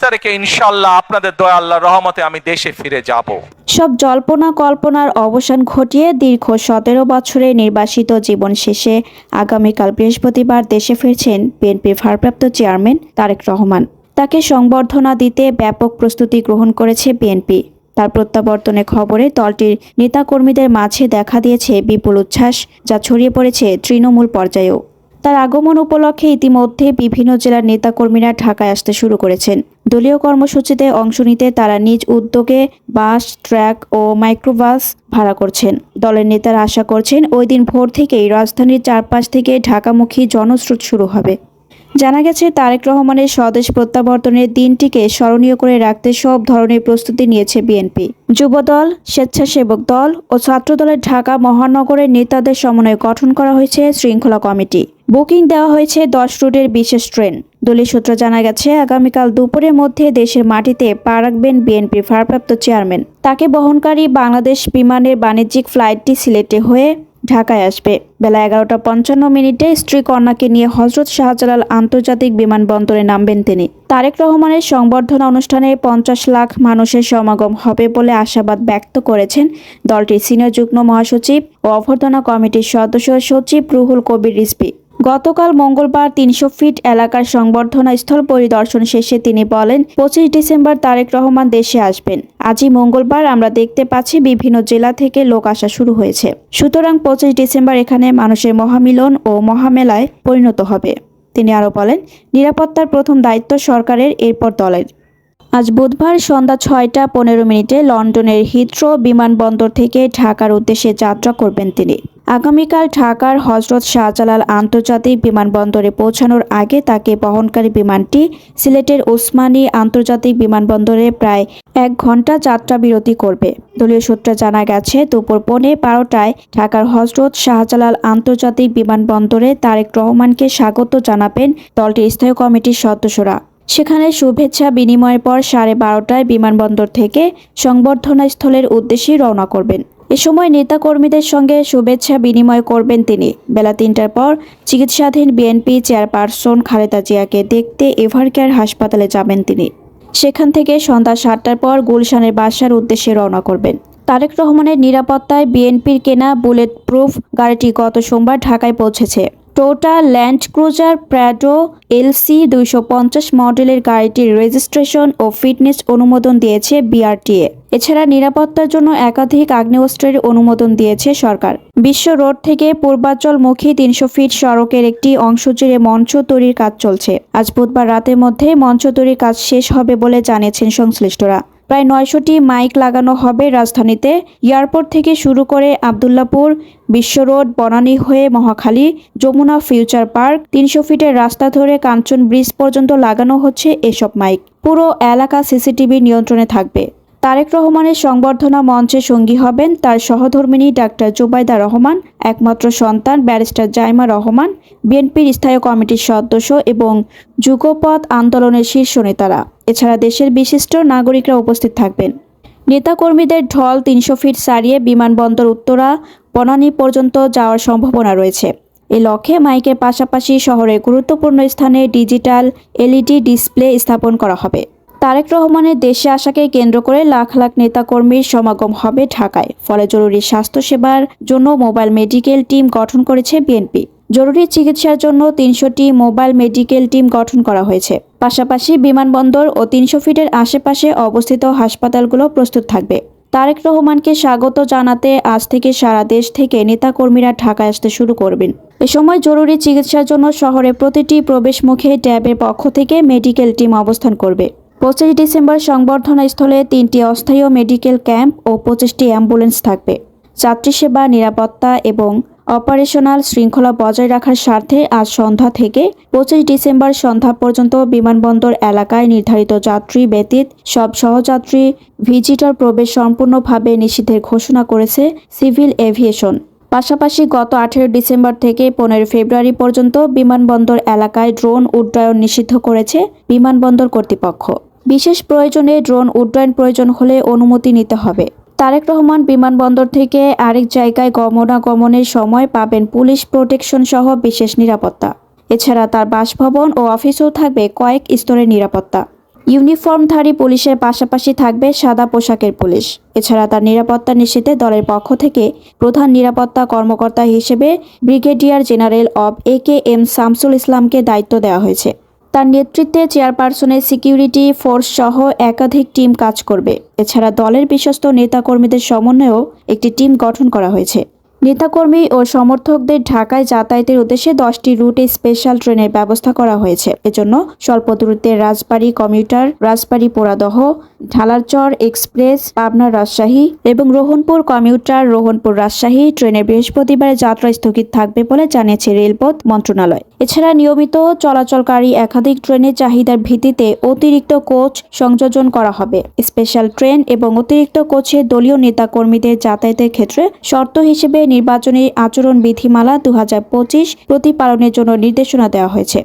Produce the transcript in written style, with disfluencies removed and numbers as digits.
তারিখে ইনশাআল্লাহ আপনাদের দয়া আল্লাহর রহমতে আমি দেশে ফিরে যাব। সব জল্পনা কল্পনার অবসান ঘটিয়ে দীর্ঘ 17 বছরে নির্বাসিত জীবন শেষে আগামীকাল বৃহস্পতিবার দেশে ফিরছেন বিএনপির ভারপ্রাপ্ত চেয়ারম্যান তারেক রহমান। তাকে সংবর্ধনা দিতে ব্যাপক প্রস্তুতি গ্রহণ করেছে বিএনপি। তার প্রত্যাবর্তনের খবরে দলটির নেতাকর্মীদের মাঝে দেখা দিয়েছে বিপুল উচ্ছ্বাস, যা ছড়িয়ে পড়েছে তৃণমূল পর্যায়েও। তার আগমন উপলক্ষে ইতিমধ্যে বিভিন্ন জেলার নেতাকর্মীরা ঢাকায় আসতে শুরু করেছেন। দলীয় কর্মসূচিতে অংশ নিতে তারা নিজ উদ্যোগে বাস, ট্রাক ও মাইক্রোবাস ভাড়া করছেন। দলের নেতারা আশা করছেন ওই দিন ভোর থেকেই রাজধানীর চারপাশ থেকে ঢাকামুখী জনস্রোত শুরু হবে। জানা গেছে, তারেক রহমানের স্বদেশ প্রত্যাবর্তনের দিনটিকে স্মরণীয় করে রাখতে সব ধরনের প্রস্তুতি নিয়েছে বিএনপি। যুবদল, স্বেচ্ছাসেবক দল ও ছাত্রদলের ঢাকা মহানগরের নেতাদের সমন্বয়ে গঠন করা হয়েছে শৃঙ্খলা কমিটি। বুকিং দেওয়া হয়েছে 10 রুটের বিশেষ ট্রেন। দলীয় সূত্র জানা গেছে, আগামীকাল দুপুরের মধ্যে দেশের মাটিতে পা রাখবেন বিএনপির ভারপ্রাপ্ত চেয়ারম্যান। তাকে বহনকারী বাংলাদেশ বিমানের বাণিজ্যিক ফ্লাইটটি সিলেটে হয়ে ঢাকায় আসবে। বেলা 11:55 স্ত্রী কন্যাকে নিয়ে হযরত শাহজালাল আন্তর্জাতিক বিমানবন্দরে নামবেন তিনি। তারেক রহমানের সংবর্ধনা অনুষ্ঠানে 50 লাখ মানুষের সমাগম হবে বলে আশাবাদ ব্যক্ত করেছেন দলটির সিনিয়র যুগ্ম মহাসচিব ও অভ্যর্থনা কমিটির সদস্য সচিব রুহুল কবির রিজভী। গতকাল মঙ্গলবার 300 ফিট এলাকার সংবর্ধনা স্থল পরিদর্শন শেষে তিনি বলেন, 25 ডিসেম্বর তারেক রহমান দেশে আসবেন। আজই মঙ্গলবার আমরা দেখতে পাচ্ছি বিভিন্ন জেলা থেকে লোক আসা শুরু হয়েছে। সুতরাং 25 ডিসেম্বর এখানে মানুষের মহামিলন ও মহামেলায় পরিণত হবে। তিনি আরও বলেন, নিরাপত্তার প্রথম দায়িত্ব সরকারের, এরপর দলের। আজ বুধবার সন্ধ্যা 6:15 লন্ডনের হিথ্রো বিমানবন্দর থেকে ঢাকার উদ্দেশ্যে যাত্রা করবেন তিনি। আগামীকাল ঢাকার হযরত শাহজালাল আন্তর্জাতিক বিমানবন্দরে পৌঁছানোর আগে তাকে বহনকারী বিমানটি সিলেটের ওসমানী আন্তর্জাতিক বিমানবন্দরে প্রায় 1 ঘন্টা যাত্রা বিরতি করবে। দলীয় সূত্রে জানা গেছে, দুপুর 12:15টায় ঢাকার হযরত শাহজালাল আন্তর্জাতিক বিমানবন্দরে তারেক রহমানকে স্বাগত জানাবেন দলটির স্থায়ী কমিটির সদস্যরা। সেখানে শুভেচ্ছা বিনিময়ের পর 12:30টায় বিমানবন্দর থেকে সংবর্ধনা স্থলের উদ্দেশ্যে রওনা করবেন। এ সময় নেতাকর্মীদের সঙ্গে শুভেচ্ছা বিনিময় করবেন তিনি। বেলা 3টার পর চিকিৎসাধীন বিএনপি চেয়ারপারসন খালেদা জিয়াকে দেখতে এভারকেয়ার হাসপাতালে যাবেন তিনি। সেখান থেকে সন্ধ্যা 7টার পর গুলশানের বাসার উদ্দেশ্যে রওনা করবেন। তারেক রহমানের নিরাপত্তায় বিএনপির কেনা বুলেট প্রুফ গাড়িটি গত সোমবার ঢাকায় পৌঁছেছে। টোটা ল্যান্ড ক্রুজার প্রাডো এলসি 250 মডেলের গাড়িটির রেজিস্ট্রেশন ও ফিটনেস অনুমোদন দিয়েছে বিআরটিএ। এছাড়া নিরাপত্তার জন্য একাধিক আগ্নেয়াস্ত্রের অনুমোদন দিয়েছে সরকার। বিশ্ব রোড থেকে পূর্বাঞ্চলমুখী 300 ফিট সড়কের একটি অংশ জুড়ে মঞ্চ তৈরির কাজ চলছে। আজ বুধবার রাতের মধ্যে মঞ্চ তৈরির কাজ শেষ হবে বলে জানিয়েছেন সংশ্লিষ্টরা। প্রায় 900টি মাইক লাগানো হবে রাজধানীতে। এয়ারপোর্ট থেকে শুরু করে আবদুল্লাপুর, বিশ্ব রোড, বনানী হয়ে মহাখালী, যমুনা ফিউচার পার্ক, 300 ফিটের রাস্তা ধরে কাঞ্চন ব্রিজ পর্যন্ত লাগানো হচ্ছে এসব মাইক। পুরো এলাকা সিসিটিভি নিয়ন্ত্রণে থাকবে। তারেক রহমানের সংবর্ধনা মঞ্চে সঙ্গী হবেন তার সহধর্মিণী ডাক্তার জুবাইদা রহমান, একমাত্র সন্তান ব্যারিস্টার জাইমা রহমান, বিএনপির স্থায়ী কমিটির সদস্য এবং যুগপৎ আন্দোলনের শীর্ষ নেতারা। এছাড়া দেশের বিশিষ্ট নাগরিকরা উপস্থিত থাকবেন। নেতাকর্মীদের ঢল 300 ফিট ছাড়িয়ে বিমানবন্দর উত্তরা, বনানী পর্যন্ত যাওয়ার সম্ভাবনা রয়েছে। এই লক্ষ্যে মাইকের পাশাপাশি শহরের গুরুত্বপূর্ণ স্থানে ডিজিটাল এলইডি ডিসপ্লে স্থাপন করা হবে। তারেক রহমানের দেশে আসাকে কেন্দ্র করে লাখ লাখ নেতাকর্মীর সমাগম হবে ঢাকায়। ফলে জরুরি স্বাস্থ্যসেবার জন্য মোবাইল মেডিকেল টিম গঠন করেছে বিএনপি। জরুরি চিকিৎসার জন্য 300টি মোবাইল মেডিকেল টিম গঠন করা হয়েছে। পাশাপাশি বিমানবন্দর ও 300 ফিটের আশেপাশে অবস্থিত হাসপাতালগুলো প্রস্তুত থাকবে। তারেক রহমানকে স্বাগত জানাতে আজ থেকে সারা দেশ থেকে নেতাকর্মীরা ঢাকায় আসতে শুরু করবেন। এ সময় জরুরি চিকিৎসার জন্য শহরের প্রতিটি প্রবেশমুখে ট্যাবের পক্ষ থেকে মেডিকেল টিম অবস্থান করবে। 25 ডিসেম্বর সংবর্ধনা স্থলে 3টি অস্থায়ী মেডিকেল ক্যাম্প ও 25টি অ্যাম্বুলেন্স থাকবে। যাত্রী সেবা, নিরাপত্তা এবং অপারেশনাল শৃঙ্খলা বজায় রাখার স্বার্থে আজ সন্ধ্যা থেকে 25 ডিসেম্বর সন্ধ্যা পর্যন্ত বিমানবন্দর এলাকায় নির্ধারিত যাত্রী ব্যতীত সব সহযাত্রী ভিজিটর প্রবেশ সম্পূর্ণভাবে নিষিদ্ধের ঘোষণা করেছে সিভিল এভিয়েশন। পাশাপাশি গত 18 ডিসেম্বর থেকে 15 ফেব্রুয়ারি পর্যন্ত বিমানবন্দর এলাকায় ড্রোন উড্ডয়ন নিষিদ্ধ করেছে বিমানবন্দর কর্তৃপক্ষ। বিশেষ প্রয়োজনে ড্রোন উড্ডয়ন প্রয়োজন হলে অনুমতি নিতে হবে। তারেক রহমান বিমানবন্দর থেকে আরেক জায়গায় গমনাগমনের সময় পাবেন পুলিশ প্রোটেকশন সহ বিশেষ নিরাপত্তা। এছাড়া তার বাসভবন ও অফিসেও থাকবে কয়েক স্তরের নিরাপত্তা। ইউনিফর্মধারী পুলিশের পাশাপাশি থাকবে সাদা পোশাকের পুলিশ। এছাড়া তার নিরাপত্তা নিশ্চিতে দলের পক্ষ থেকে প্রধান নিরাপত্তা কর্মকর্তা হিসেবে brigadier general of AKM Shamsul ইসলামকে দায়িত্ব দেওয়া হয়েছে। তার নেতৃত্বে চেয়ারপারসনের সিকিউরিটি ফোর্স সহ একাধিক টিম কাজ করবে। এছাড়া দলের বিশ্বস্ত নেতাকর্মীদের সমন্বয়েও একটি টিম গঠন করা হয়েছে। নেতাকর্মী ও সমর্থকদের ঢাকায় যাতায়াতের উদ্দেশ্যে 10টি রুটে স্পেশাল ট্রেনের ব্যবস্থা করা হয়েছে। এজন্য স্বল্প দূরত্বের রাজবাড়ী কমিউটার, রাজবাড়ী পোড়াদহ, ঢালারচর এক্সপ্রেস, পাবনা রাজশাহী এবং রোহনপুর কমিউটার, রোহনপুর রাজশাহী ট্রেনের বৃহস্পতিবার যাত্রা স্থগিত থাকবে বলে জানিয়েছে রেলপথ মন্ত্রণালয়। এছাড়া নিয়মিত চলাচলকারী একাধিক ট্রেনের চাহিদার ভিত্তিতে অতিরিক্ত কোচ সংযোজন করা হবে। স্পেশাল ট্রেন এবং অতিরিক্ত কোচে দলীয় নেতাকর্মীদের যাতায়াতের ক্ষেত্রে শর্ত হিসেবে নির্বাচনী আচরণ বিধিমালা 2025 প্রতিপালনের জন্য নির্দেশনা দেওয়া হয়েছে।